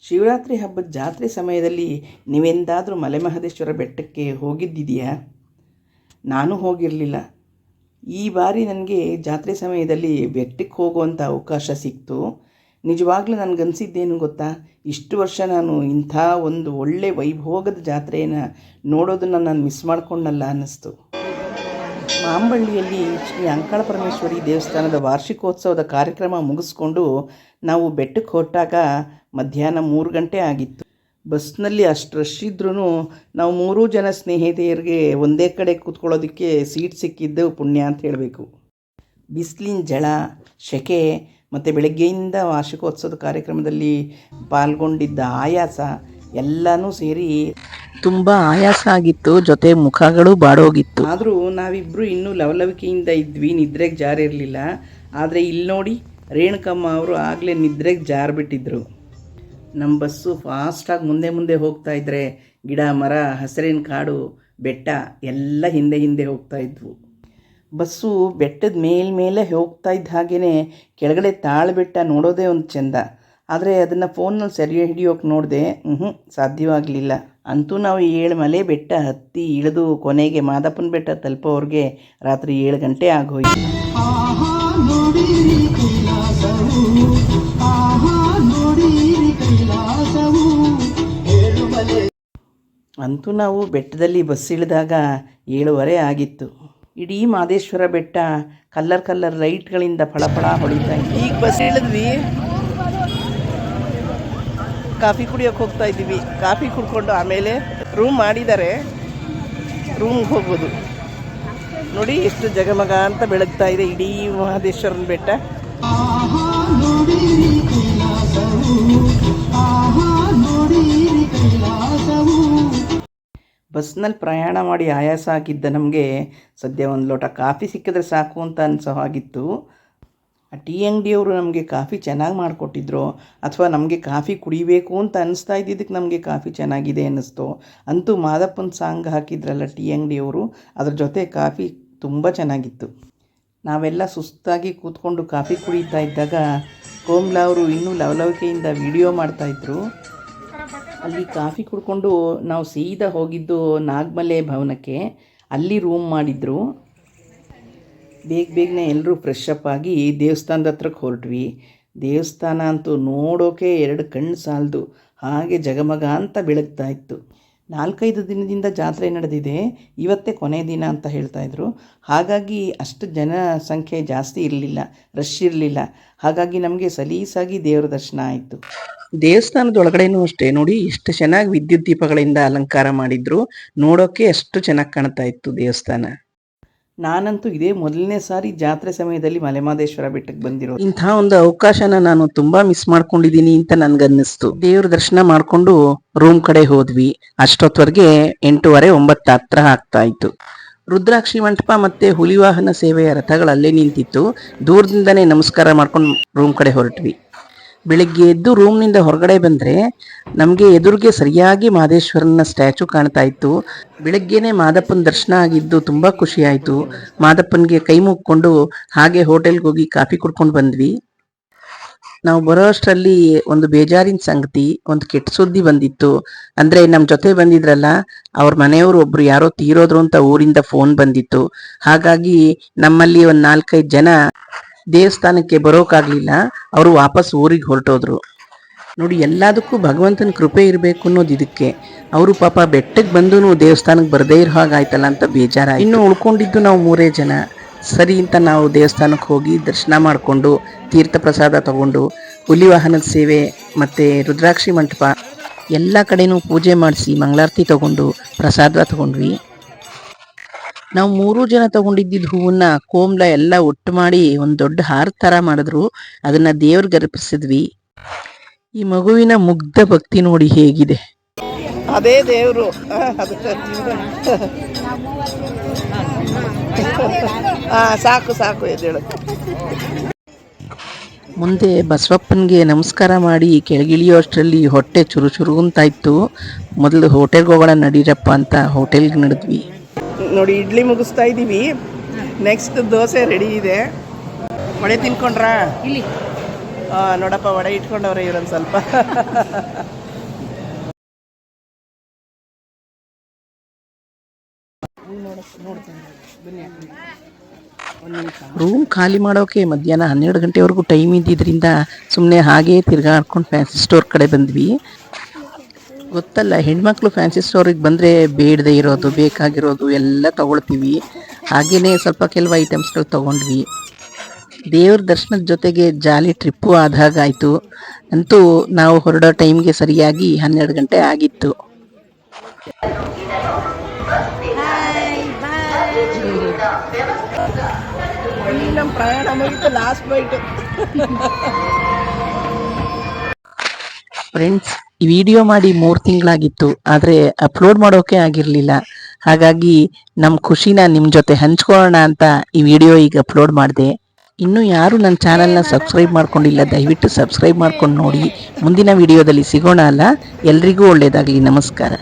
ಶಿವರಾತ್ರಿ ಹಬ್ಬದ ಜಾತ್ರೆ ಸಮಯದಲ್ಲಿ ನೀವೆಂದಾದರೂ ಮಲೆಮಹದೇಶ್ವರ ಬೆಟ್ಟಕ್ಕೆ ಹೋಗಿದ್ದಿದೆಯಾ? ನಾನು ಹೋಗಿರಲಿಲ್ಲ. ಈ ಬಾರಿ ನನಗೆ ಜಾತ್ರೆ ಸಮಯದಲ್ಲಿ ಬೆಟ್ಟಕ್ಕೆ ಹೋಗುವಂಥ ಅವಕಾಶ ಸಿಕ್ತು. ನಿಜವಾಗ್ಲೂ ನನಗನ್ಸಿದ್ದೇನು ಗೊತ್ತಾ, ಇಷ್ಟು ವರ್ಷ ನಾನು ಇಂಥ ಒಂದು ಒಳ್ಳೆ ವೈಭೋಗದ ಜಾತ್ರೆಯನ್ನು ನೋಡೋದನ್ನು ನಾನು ಮಿಸ್ ಮಾಡ್ಕೊಂಡಲ್ಲ ಅನ್ನಿಸ್ತು. ಮಾಂಬಳ್ಳಿಯಲ್ಲಿ ಶ್ರೀ ಅಂಕಾಳ ಪರಮೇಶ್ವರಿ ದೇವಸ್ಥಾನದ ವಾರ್ಷಿಕೋತ್ಸವದ ಕಾರ್ಯಕ್ರಮ ಮುಗಿಸ್ಕೊಂಡು ನಾವು ಬೆಟ್ಟಕ್ಕೆ ಹೊರಟಾಗ ಮಧ್ಯಾಹ್ನ 3 ಗಂಟೆ ಆಗಿತ್ತು. ಬಸ್ನಲ್ಲಿ ಅಷ್ಟು ರಶ್ ಇದ್ರೂ ನಾವು 3 ಜನ ಸ್ನೇಹಿತೆಯರಿಗೆ ಒಂದೇ ಕಡೆ ಕೂತ್ಕೊಳ್ಳೋದಕ್ಕೆ ಸೀಟ್ ಸಿಕ್ಕಿದ್ದು ಪುಣ್ಯ ಅಂತ ಹೇಳಬೇಕು. ಬಿಸಿಲಿನ ಝಳ, ಸೆಕೆ ಮತ್ತು ಬೆಳಗ್ಗೆಯಿಂದ ವಾರ್ಷಿಕೋತ್ಸವದ ಕಾರ್ಯಕ್ರಮದಲ್ಲಿ ಪಾಲ್ಗೊಂಡಿದ್ದ ಆಯಾಸ ಎಲ್ಲನೂ ಸೇರಿ ತುಂಬ ಆಯಾಸ ಆಗಿತ್ತು. ಜೊತೆ ಮುಖಗಳು ಬಾಡೋಗಿತ್ತು. ಆದರೂ ನಾವಿಬ್ಬರು ಇನ್ನೂ ಲವಲವಿಕೆಯಿಂದ ಇದ್ವಿ, ನಿದ್ರೆಗೆ ಜಾರಿರಲಿಲ್ಲ. ಆದರೆ ಇಲ್ಲಿ ನೋಡಿ, ರೇಣುಕಮ್ಮ ಅವರು ಆಗಲೇ ನಿದ್ರೆಗೆ ಜಾರಿಬಿಟ್ಟಿದ್ರು. ನಮ್ಮ ಬಸ್ಸು ಫಾಸ್ಟಾಗಿ ಮುಂದೆ ಹೋಗ್ತಾ ಇದ್ದರೆ ಗಿಡ ಮರ, ಹಸಿರಿನ ಕಾಡು, ಬೆಟ್ಟ ಎಲ್ಲ ಹಿಂದೆ ಹೋಗ್ತಾ ಇದ್ವು. ಬಸ್ಸು ಬೆಟ್ಟದ ಮೇಲೆ ಹೋಗ್ತಾ ಇದ್ದ ಹಾಗೇ ಕೆಳಗಡೆ ತಾಳಬೆಟ್ಟ ನೋಡೋದೇ ಒಂದು ಚೆಂದ. ಆದರೆ ಅದನ್ನು ಫೋನಲ್ಲಿ ಸೆರೆ ಹಿಡಿಯೋಕೆ ನೋಡಿದೆ, ಸಾಧ್ಯವಾಗಲಿಲ್ಲ. ಅಂತೂ ನಾವು 7 ಮಲೆ ಬೆಟ್ಟ ಹತ್ತಿ ಇಳಿದು ಕೊನೆಗೆ ಮಾದಪ್ಪನ ಬೆಟ್ಟ ತಲುಪೋರಿಗೆ ರಾತ್ರಿ 7 ಗಂಟೆ ಆಗೋಯ್ತು. ಅಂತೂ ನಾವು ಬೆಟ್ಟದಲ್ಲಿ ಬಸ್ ಇಳಿದಾಗ 7:30 ಆಗಿತ್ತು. ಇಡೀ ಮಾದೇಶ್ವರ ಬೆಟ್ಟ ಕಲ್ಲರ್ ಲೈಟ್ಗಳಿಂದ ಫಳಫಳ ಹೊಳಿತಾ ಇತ್ತು. ಈಗ ಬಸ್ ಇಳಿದ್ವಿ, ಕಾಫಿ ಕುಡಿಯೋಕೆ ಹೋಗ್ತಾ ಇದ್ದೀವಿ. ಕಾಫಿ ಕುಡ್ಕೊಂಡು ಆಮೇಲೆ ರೂಮ್ ಮಾಡಿದ್ದಾರೆ, ರೂಮ್ಗೆ ಹೋಗ್ಬೋದು. ನೋಡಿ ಎಷ್ಟು ಜಗಮಗ ಅಂತ ಬೆಳಗ್ತಾ ಇದೆ ಇಡೀ ಮಹದೇಶ್ವರನ ಬೆಟ್ಟ. ಬಸ್ನಲ್ಲಿ ಪ್ರಯಾಣ ಮಾಡಿ ಆಯಾಸ ಆಗಿದ್ದ ನಮಗೆ ಸದ್ಯ ಒಂದು ಲೋಟ ಕಾಫಿ ಸಿಕ್ಕಿದ್ರೆ ಸಾಕು ಅಂತ ಅನಿಸೋ ಹಾಗಿತ್ತು. ಆ ಟೀ ಅಂಗಡಿಯವರು ನಮಗೆ ಕಾಫಿ ಚೆನ್ನಾಗಿ ಮಾಡಿಕೊಟ್ಟಿದ್ರು, ಅಥವಾ ನಮಗೆ ಕಾಫಿ ಕುಡಿಬೇಕು ಅಂತ ಅನಿಸ್ತಾ ಇದ್ದಿದ್ದಕ್ಕೆ ನಮಗೆ ಕಾಫಿ ಚೆನ್ನಾಗಿದೆ ಅನ್ನಿಸ್ತು. ಅಂತೂ ಮಾದಪ್ಪನ ಸಾಂಗ್ ಹಾಕಿದ್ರಲ್ಲ ಟೀ ಅಂಗಡಿಯವರು, ಅದ್ರ ಜೊತೆ ಕಾಫಿ ತುಂಬ ಚೆನ್ನಾಗಿತ್ತು. ನಾವೆಲ್ಲ ಸುಸ್ತಾಗಿ ಕೂತ್ಕೊಂಡು ಕಾಫಿ ಕುಡಿತಾ ಇದ್ದಾಗ ಕೋಮ್ಲಾ ಅವರು ಇನ್ನೂ ಲವಲವಿಕೆಯಿಂದ ವಿಡಿಯೋ ಮಾಡ್ತಾಯಿದ್ರು. ಅಲ್ಲಿ ಕಾಫಿ ಕುಡ್ಕೊಂಡು ನಾವು ಸೀದಾ ಹೋಗಿದ್ದು ನಾಗಮಲೆ ಭವನಕ್ಕೆ. ಅಲ್ಲಿ ರೂಮ್ ಮಾಡಿದ್ರು. ಬೇಗನೆ ಎಲ್ಲರೂ ಫ್ರೆಶ್ ಅಪ್ ಆಗಿ ದೇವಸ್ಥಾನದ ಹತ್ರಕ್ಕೆ ಹೊರಟ್ವಿ. ದೇವಸ್ಥಾನ ಅಂತೂ ನೋಡೋಕೆ 2 ಕಣ್ಣು ಸಾಲದು, ಹಾಗೆ ಜಗಮಗ ಅಂತ ಬೆಳಗ್ತಾ ಇತ್ತು. 4-5 ದಿನದಿಂದ ಜಾತ್ರೆ ನಡೆದಿದೆ, ಇವತ್ತೇ ಕೊನೆ ದಿನ ಅಂತ ಹೇಳ್ತಾಯಿದ್ರು. ಹಾಗಾಗಿ ಅಷ್ಟು ಜನ ಸಂಖ್ಯೆ ಜಾಸ್ತಿ ಇರಲಿಲ್ಲ, ರಶ್ ಇರಲಿಲ್ಲ. ಹಾಗಾಗಿ ನಮಗೆ ಸಲೀಸಾಗಿ ದೇವರ ದರ್ಶನ ಆಯಿತು. ದೇವಸ್ಥಾನದ ಒಳಗಡೆನೂ ಅಷ್ಟೇ ನೋಡಿ, ಎಷ್ಟು ಚೆನ್ನಾಗಿ ವಿದ್ಯುತ್ ದೀಪಗಳಿಂದ ಅಲಂಕಾರ ಮಾಡಿದ್ರು. ನೋಡೋಕೆ ಅಷ್ಟು ಚೆನ್ನಾಗಿ ಕಾಣ್ತಾ ಇತ್ತು ದೇವಸ್ಥಾನ. ನಾನಂತೂ ಇದೇ ಮೊದಲನೇ ಸಾರಿ ಜಾತ್ರೆ ಸಮಯದಲ್ಲಿ ಮಲೆಮಹದೇಶ್ವರ ಬೆಟ್ಟಕ್ಕೆ ಬಂದಿರೋದು. ಇಂಥ ಒಂದು ಅವಕಾಶನ ನಾನು ತುಂಬಾ ಮಿಸ್ ಮಾಡ್ಕೊಂಡಿದ್ದೀನಿ ಅಂತ ನನ್ಗನ್ನಿಸ್ತು. ದೇವ್ರ ದರ್ಶನ ಮಾಡ್ಕೊಂಡು ರೂಮ್ ಕಡೆ ಹೋದ್ವಿ. ಅಷ್ಟೊತ್ತವರೆಗೆ 8:30-9 ಹತ್ರ ಆಗ್ತಾ ಇತ್ತು. ರುದ್ರಾಕ್ಷಿ ಮಂಟಪ ಮತ್ತೆ ಹುಲಿವಾಹನ ಸೇವೆಯ ರಥಗಳಲ್ಲೇ ನಿಂತಿತ್ತು. ದೂರದಿಂದನೇ ನಮಸ್ಕಾರ ಮಾಡ್ಕೊಂಡು ರೂಮ್ ಕಡೆ ಹೊರಟ್ವಿ. ಬೆಳಿಗ್ಗೆ ಎದ್ದು ರೂಮ್ನಿಂದ ಹೊರಗಡೆ ಬಂದರೆ ನಮಗೆ ಎದುರಿಗೆ ಸರಿಯಾಗಿ ಮಾದೇಶ್ವರನ ಸ್ಟ್ಯಾಚು ಕಾಣ್ತಾ ಇತ್ತು. ಬೆಳಗ್ಗೆನೆ ಮಾದಪ್ಪನ ದರ್ಶನ ಆಗಿದ್ದು ತುಂಬ ಖುಷಿ ಆಯಿತು. ಮಾದಪ್ಪನಿಗೆ ಕೈ ಮುಗ್ಕೊಂಡು ಹಾಗೆ ಹೋಟೆಲ್ಗೆ ಹೋಗಿ ಕಾಫಿ ಕುಡ್ಕೊಂಡು ಬಂದ್ವಿ. ನಾವು ಬರೋ ಅಷ್ಟರಲ್ಲಿ ಒಂದು ಬೇಜಾರಿನ ಸಂಗತಿ, ಒಂದು ಕೆಟ್ಟ ಸುದ್ದಿ ಬಂದಿತ್ತು. ಅಂದರೆ ನಮ್ಮ ಜೊತೆ ಬಂದಿದ್ರಲ್ಲ, ಅವ್ರ ಮನೆಯವರು ಒಬ್ರು ಯಾರೋ ತೀರೋದ್ರು ಅಂತ ಊರಿಂದ ಫೋನ್ ಬಂದಿತ್ತು. ಹಾಗಾಗಿ ನಮ್ಮಲ್ಲಿ ಒಂದು 4-5 ಜನ ದೇವಸ್ಥಾನಕ್ಕೆ ಬರೋಕ್ಕಾಗಲಿಲ್ಲ. ಅವರು ವಾಪಸ್ ಊರಿಗೆ ಹೊರಟೋದ್ರು. ನೋಡಿ, ಎಲ್ಲದಕ್ಕೂ ಭಗವಂತನ ಕೃಪೆ ಇರಬೇಕು ಅನ್ನೋದು ಇದಕ್ಕೆ. ಅವರು ಪಾಪ ಬೆಟ್ಟಕ್ಕೆ ಬಂದು ದೇವಸ್ಥಾನಕ್ಕೆ ಬರದೇ ಇರೋ ಹಾಗಾಯ್ತಲ್ಲ ಅಂತ ಬೇಜಾರಾಯಿತು. ಇನ್ನು ಉಳ್ಕೊಂಡಿದ್ದು ನಾವು 3 ಜನ. ಸರಿ ಅಂತ ನಾವು ದೇವಸ್ಥಾನಕ್ಕೆ ಹೋಗಿ ದರ್ಶನ ಮಾಡಿಕೊಂಡು ತೀರ್ಥ ಪ್ರಸಾದ ತಗೊಂಡು ಹುಲಿವಾಹನದ ಸೇವೆ ಮತ್ತು ರುದ್ರಾಕ್ಷಿ ಮಂಟಪ ಎಲ್ಲ ಕಡೆನೂ ಪೂಜೆ ಮಾಡಿಸಿ ಮಂಗಳಾರತಿ ತಗೊಂಡು ಪ್ರಸಾದ ತಗೊಂಡ್ವಿ. ನಾವು 3 ಜನ ತಗೊಂಡಿದ್ದಿದ್ದು ಹೂವನ್ನ ಕೋಮ್ಲ ಎಲ್ಲ ಒಟ್ಟು ಮಾಡಿ ಒಂದು ದೊಡ್ಡ ಹಾರ ಥರ ಮಾಡಿದ್ರು. ಅದನ್ನ ದೇವ್ರಿಗೆ ಅರ್ಪಿಸಿದ್ವಿ. ಈ ಮಗುವಿನ ಮುಗ್ಧ ಭಕ್ತಿ ನೋಡಿ ಹೇಗಿದೆ. ಅದೇ ದೇವರು. ಸಾಕು ಎದ್ದೇಳು. ಮುಂದೆ ಬಸವಪ್ಪನಿಗೆ ನಮಸ್ಕಾರ ಮಾಡಿ ಕೆಳಗಿಳಿಯೋ ಅಷ್ಟರಲ್ಲಿ ಹೊಟ್ಟೆ ಚುರು ಅಂತ ಇತ್ತು. ಮೊದಲು ಹೋಟೆಲ್ಗೆ ಹೋಗೋಣ ನಡೀರಪ್ಪ ಅಂತ ಹೋಟೆಲ್ಗೆ ನಡೆದ್ವಿ. ನೋಡಿ, ಇಡ್ಲಿ ಮುಗಿಸ್ತಾ ಇದ್ದೀವಿ. ನೆಕ್ಸ್ಟ್ ದೋಸೆ ರೆಡಿ ಇದೆ. ಮಳೆ ತಿನ್ಕೊಂಡ್ರಾ? ಇಲ್ಲಿ ನೋಡಪ್ಪ ವಡೆ ಇಟ್ಕೊಂಡವ್ರೆ ಇವ್ರೊಂದು ಸ್ವಲ್ಪ. ರೂಮ್ ಖಾಲಿ ಮಾಡೋಕೆ ಮಧ್ಯಾಹ್ನ 12 ಗಂಟೆವರೆಗೂ ಟೈಮ್ ಇದ್ದಿದ್ದರಿಂದ ಸುಮ್ಮನೆ ಹಾಗೇ ತಿರ್ಗಾಡ್ಕೊಂಡು ಫ್ಯಾನ್ಸಿ ಸ್ಟೋರ್ ಕಡೆ ಬಂದ್ವಿ. ಗೊತ್ತಲ್ಲ, ಹೆಣ್ಮಕ್ಳು ಫ್ಯಾನ್ಸಿ ಸ್ಟೋರಿಗೆ ಬಂದರೆ ಬೇಡದೆ ಇರೋದು ಬೇಕಾಗಿರೋದು ಎಲ್ಲ ತೊಗೊಳ್ತೀವಿ. ಹಾಗೆಯೇ ಸ್ವಲ್ಪ ಕೆಲವು ಐಟಮ್ಸ್ಗಳು ತೊಗೊಂಡ್ವಿ. ದೇವ್ರ ದರ್ಶನದ ಜೊತೆಗೆ ಜಾಲಿ ಟ್ರಿಪ್ಪು ಆದಾಗಾಯಿತು. ಅಂತೂ ನಾವು ಹೊರಡೋ ಟೈಮ್ಗೆ ಸರಿಯಾಗಿ 12 ಗಂಟೆ ಆಗಿತ್ತು. ನಮ್ಮ ಪ್ರಯಾಣ ಮುಗಿತು, ಲಾಸ್ಟ್ ಬೈಟು. ಫ್ರೆಂಡ್ಸ್, ಈ ವಿಡಿಯೋ ಮಾಡಿ 3 ತಿಂಗಳಾಗಿತ್ತು, ಆದರೆ ಅಪ್ಲೋಡ್ ಮಾಡೋಕೆ ಆಗಿರಲಿಲ್ಲ. ಹಾಗಾಗಿ ನಮ್ಮ ಖುಷಿನ ನಿಮ್ಮ ಜೊತೆ ಹಂಚ್ಕೊಳ್ಳೋಣ ಅಂತ ಈ ವಿಡಿಯೋ ಈಗ ಅಪ್ಲೋಡ್ ಮಾಡಿದೆ. ಇನ್ನೂ ಯಾರು ನನ್ನ ಚಾನಲ್ನ ಸಬ್ಸ್ಕ್ರೈಬ್ ಮಾಡ್ಕೊಂಡಿಲ್ಲ, ದಯವಿಟ್ಟು ಸಬ್ಸ್ಕ್ರೈಬ್ ಮಾಡ್ಕೊಂಡು ನೋಡಿ. ಮುಂದಿನ ವಿಡಿಯೋದಲ್ಲಿ ಸಿಗೋಣ ಅಲ್ಲ. ಎಲ್ರಿಗೂ ಒಳ್ಳೆಯದಾಗಲಿ. ನಮಸ್ಕಾರ.